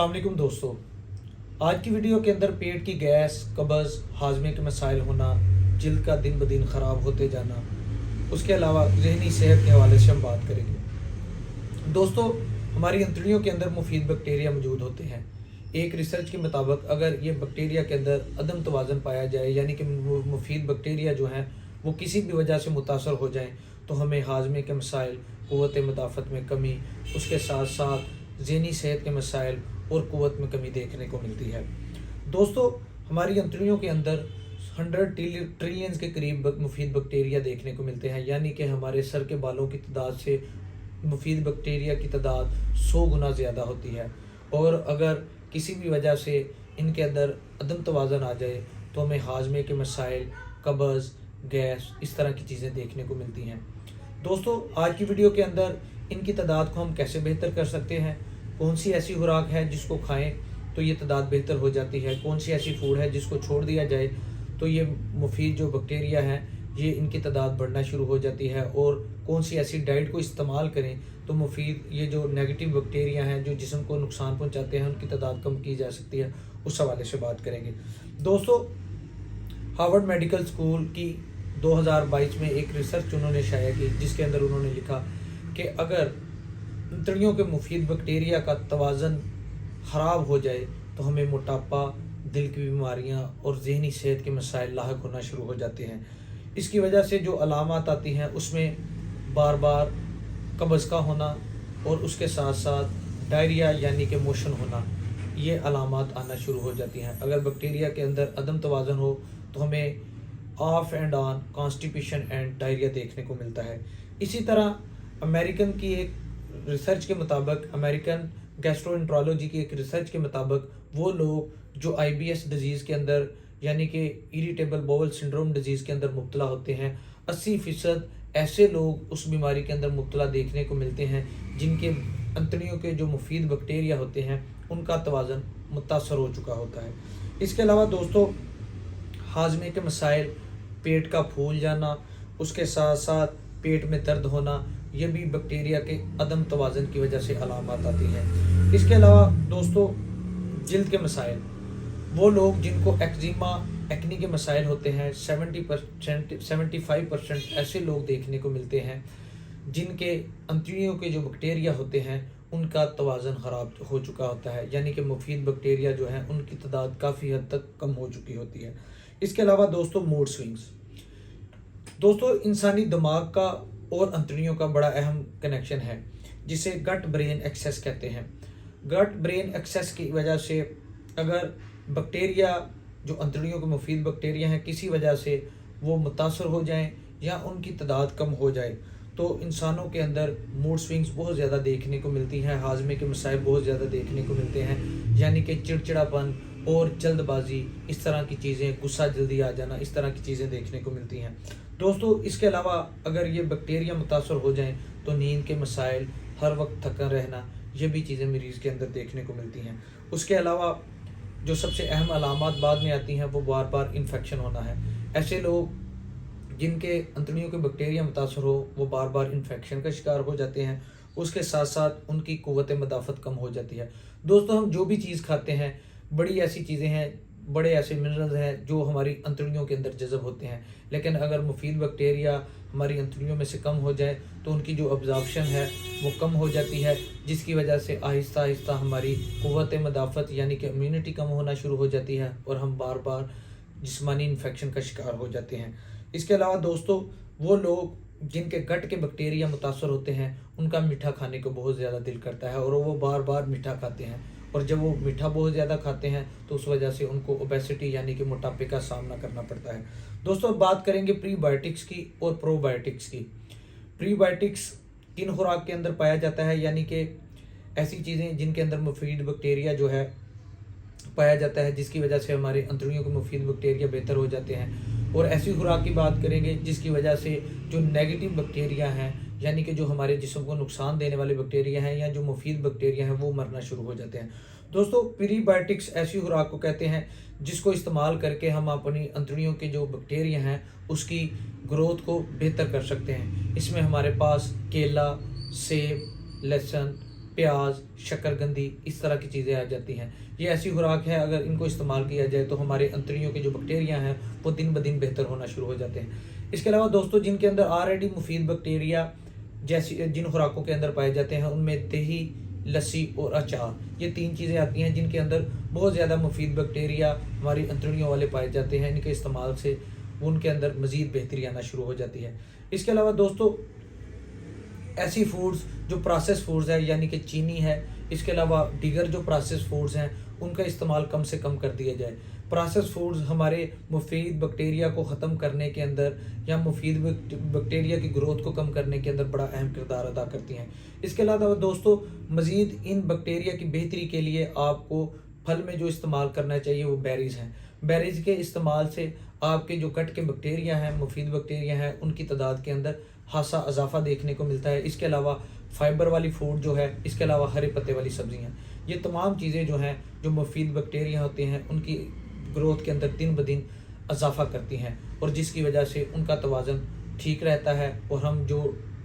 अस्सलामुअलैकुम दोस्तों। आज की वीडियो के अंदर पेट की गैस, कब्ज़, हाजमे के मसाइल होना, जिल्द का दिन ब दिन ख़राब होते जाना, उसके अलावा ज़हनी सेहत के हवाले से हम बात करेंगे। दोस्तों, हमारी अंतड़ियों के अंदर मुफीद बैक्टीरिया मौजूद होते हैं। एक रिसर्च के मुताबिक अगर ये बैक्टीरिया के अंदर अदम तवाज़न पाया जाए, यानी कि मुफीद बैक्टीरिया जो हैं वो किसी भी वजह से मुतासर हो जाएँ, तो हमें हाजमे के मसाइल, क़ुव्वत मुदाफ़त में कमी, उसके साथ साथ ज़हनी सेहत के मसाइल और क़ुव्वत में कमी देखने को मिलती है। दोस्तों, हमारी अंतड़ियों के अंदर 100 ट्रिलियंस के करीब मुफीद बैक्टीरिया देखने को मिलते हैं, यानी कि हमारे सर के बालों की तादाद से मुफीद बैक्टीरिया की तादाद 100 गुना ज़्यादा होती है। और अगर किसी भी वजह से इनके अंदर अदम तवाज़न आ जाए तो हमें हाजमे के मसाइल, कब्ज़, गैस, इस तरह की चीज़ें देखने को मिलती हैं। दोस्तों, आज की वीडियो के अंदर इनकी तादाद को हम कैसे बेहतर कर सकते हैं, कौन सी ऐसी खुराक है जिसको खाएं तो ये तादाद बेहतर हो जाती है, कौन सी ऐसी फूड है जिसको छोड़ दिया जाए तो ये मुफीद जो बैक्टीरिया हैं ये इनकी तादाद बढ़ना शुरू हो जाती है, और कौन सी ऐसी डाइट को इस्तेमाल करें तो मुफीद ये जो नेगेटिव बैक्टीरिया हैं जो जिस्म को नुकसान पहुंचाते हैं उनकी तादाद कम की जा सकती है, उस हवाले से बात करेंगे। दोस्तों, हार्वर्ड मेडिकल स्कूल की 2022 में एक रिसर्च उन्होंने शाया की, जिसके अंदर उन्होंने लिखा कि अगर अंतड़ियों के मुफीद बैक्टीरिया का तवाज़न ख़राब हो जाए तो हमें मोटापा, दिल की बीमारियां और ज़हनी सेहत के मसाइल लाहक होना शुरू हो जाते हैं। इसकी वजह से जो अलामात आती हैं उसमें बार बार कब्ज़ का होना और उसके साथ साथ डायरिया यानी कि मोशन होना, ये अलामात आना शुरू हो जाती हैं। अगर बैक्टीरिया के अंदर अदम तवाज़न हो तो हमें of and on constipation and diarrhoea देखने को मिलता है। इसी तरह अमेरिकन की एक रिसर्च के मुताबिक, अमेरिकन गैस्ट्रोएंट्रोलॉजी की एक रिसर्च के मुताबिक, वो लोग जो IBS डिजीज़ के अंदर यानी कि इरिटेबल बाउल सिंड्रोम डिजीज़ के अंदर मुब्तला होते हैं, 80% ऐसे लोग उस बीमारी के अंदर मुब्तला देखने को मिलते हैं जिनके अंतड़ियों के जो मुफीद बैक्टीरिया होते हैं उनका तवाज़न मुतासर हो चुका होता है। इसके अलावा दोस्तों, हाजमे के मसाइल, पेट का फूल जाना, उसके साथ साथ पेट में दर्द होना, ये भी बैक्टीरिया के अदम तवाज़न की वजह से अलामत आती हैं। इसके अलावा दोस्तों, जिल्द के मसाइल, वो लोग जिनको एक्जिमा, एक्नी के मसाइल होते हैं, 75% ऐसे लोग देखने को मिलते हैं जिनके अंतड़ियों के जो बैक्टीरिया होते हैं उनका तवाज़न ख़राब हो चुका होता है, यानी कि मुफीद बैक्टीरिया जो हैं उनकी तादाद काफ़ी हद तक कम हो चुकी होती है। इसके अलावा दोस्तों, मूड स्विंग्स। दोस्तों, इंसानी दिमाग का और अंतड़ियों का बड़ा अहम कनेक्शन है जिसे गट ब्रेन एक्सेस कहते हैं। गट ब्रेन एक्सेस की वजह से अगर बैक्टीरिया जो अंतड़ियों के मुफीद बैक्टीरिया हैं किसी वजह से वो मुतासर हो जाएं या उनकी तादाद कम हो जाए तो इंसानों के अंदर मूड स्विंग्स बहुत ज़्यादा देखने को मिलती हैं, हाजमे के मसाइल बहुत ज़्यादा देखने को मिलते हैं, यानी कि चिड़चिड़ापन और जल्दबाजी, इस तरह की चीज़ें, गुस्सा जल्दी आ जाना, इस तरह की चीज़ें देखने को मिलती हैं। दोस्तों, इसके अलावा अगर ये बैक्टीरिया मुतासर हो जाएं तो नींद के मसाइल, हर वक्त थका रहना, ये भी चीज़ें मरीज़ के अंदर देखने को मिलती हैं। उसके अलावा जो सबसे अहम अलामात बाद में आती हैं वो बार बार इन्फेक्शन होना है। ऐसे लोग जिनके अंतड़ियों के बैक्टीरिया मुतासर हो वो बार बार इन्फेक्शन का शिकार हो जाते हैं, उसके साथ साथ उनकी क़ुव्वत मुदाफ़त कम हो जाती है। दोस्तों, हम जो भी चीज़ खाते हैं, बड़ी ऐसी चीज़ें हैं, बड़े ऐसे मिनरल्स हैं जो हमारी अंतड़ियों के अंदर जज़ब होते हैं, लेकिन अगर मुफीद बैक्टीरिया हमारी अंतड़ियों में से कम हो जाए तो उनकी जो अब्जॉर्प्शन है वो कम हो जाती है, जिसकी वजह से आहिस्ता आहिस्ता हमारी क़ुव्वत मुदाफ़त यानी कि इम्यूनिटी कम होना शुरू हो जाती है और हम बार बार जिस्मानी इन्फेक्शन का शिकार हो जाते हैं। इसके अलावा दोस्तों, वो लोग जिनके गट के बैक्टीरिया मुतासर होते हैं उनका मीठा खाने को बहुत ज़्यादा दिल करता है और वो बार बार मीठा खाते हैं, और जब वो मीठा बहुत ज़्यादा खाते हैं तो उस वजह से उनको ओबेसिटी यानी कि मोटापे का सामना करना पड़ता है। दोस्तों, बात करेंगे प्रीबायोटिक्स की और प्रोबायोटिक्स की। प्रीबायोटिक्स किन खुराक के अंदर पाया जाता है, यानी कि ऐसी चीज़ें जिनके अंदर मुफीद बैक्टीरिया जो है पाया जाता है, जिसकी वजह से हमारे अंतड़ियों के मुफीद बैक्टीरिया बेहतर हो जाते हैं। और ऐसी खुराक की बात करेंगे जिसकी वजह से जो नेगेटिव बैक्टीरिया हैं, यानी कि जो हमारे जिस्म को नुकसान देने वाले बैक्टीरिया हैं या जो मुफीद बैक्टीरिया हैं, वो मरना शुरू हो जाते हैं। दोस्तों, प्रीबायोटिक्स ऐसी खुराक को कहते हैं जिसको इस्तेमाल करके हम अपनी अंतड़ियों के जो बैक्टीरिया हैं उसकी ग्रोथ को बेहतर कर सकते हैं। इसमें हमारे पास केला, सेब, लहसुन, प्याज, शक्करकंदी, इस तरह की चीज़ें आ जाती हैं। ये ऐसी खुराक है, अगर इनको इस्तेमाल किया जाए तो हमारे अंतड़ियों के जो बैक्टीरिया हैं वो दिन ब दिन बेहतर होना शुरू हो जाते हैं। इसके अलावा दोस्तों, जिनके अंदर ऑलरेडी मुफीद बैक्टीरिया जैसी जिन खुराकों के अंदर पाए जाते हैं, उनमें दही, लस्सी और अचार, ये 3 चीज़ें आती हैं जिनके अंदर बहुत ज़्यादा मुफीद बैक्टीरिया हमारी अंतड़ियों वाले पाए जाते हैं। इनके इस्तेमाल से उनके अंदर मज़ीद बेहतरी आना शुरू हो जाती है। इसके अलावा दोस्तों, ऐसी फूड्स जो प्रोसेस फूड्स है, यानी कि चीनी है, इसके अलावा दीगर जो प्रोसेस फूड्स हैं उनका इस्तेमाल कम से कम कर दिया जाए। प्रोसेस फूड्स हमारे मुफीद बैक्टीरिया को ख़त्म करने के अंदर या मुफीद बैक्टीरिया की ग्रोथ को कम करने के अंदर बड़ा अहम किरदार अदा करती हैं। इसके अलावा दोस्तों, मज़ीद इन बैक्टीरिया की बेहतरी के लिए आपको फल में जो इस्तेमाल करना चाहिए वो बेरीज़ हैं। बेरीज़ के इस्तेमाल से आपके जो गट के बैक्टीरिया हैं, मुफीद बैक्टीरिया हैं, उनकी तादाद के अंदर खासा इजाफा देखने को मिलता है। इसके अलावा फाइबर वाली फूड जो है, इसके अलावा हरे पत्ते वाली सब्जियां, ये तमाम चीज़ें जो हैं जो मुफीद बैक्टीरिया होते हैं उनकी ग्रोथ के अंदर दिन ब दिन इजाफा करती हैं, और जिसकी वजह से उनका तवाज़न ठीक रहता है। और हम जो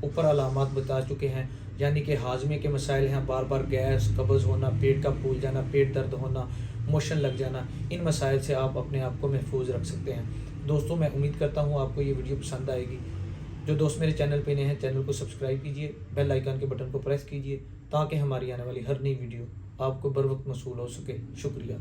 ऊपर अलामात बता चुके हैं, यानी कि हाजमे के मसाइल हैं, बार बार गैस, कब्ज़ होना, पेट का फूल जाना, पेट दर्द होना, मोशन लग जाना, इन मसाइल से आप अपने आप को महफूज रख सकते हैं। दोस्तों, मैं उम्मीद करता हूँ आपको ये वीडियो पसंद आएगी। जो दोस्त मेरे चैनल पे नए हैं, चैनल को सब्सक्राइब कीजिए, बेल आइकन के बटन को प्रेस कीजिए, ताकि हमारी आने वाली हर नई वीडियो आपको बर वक्त मौसूल हो सके। शुक्रिया।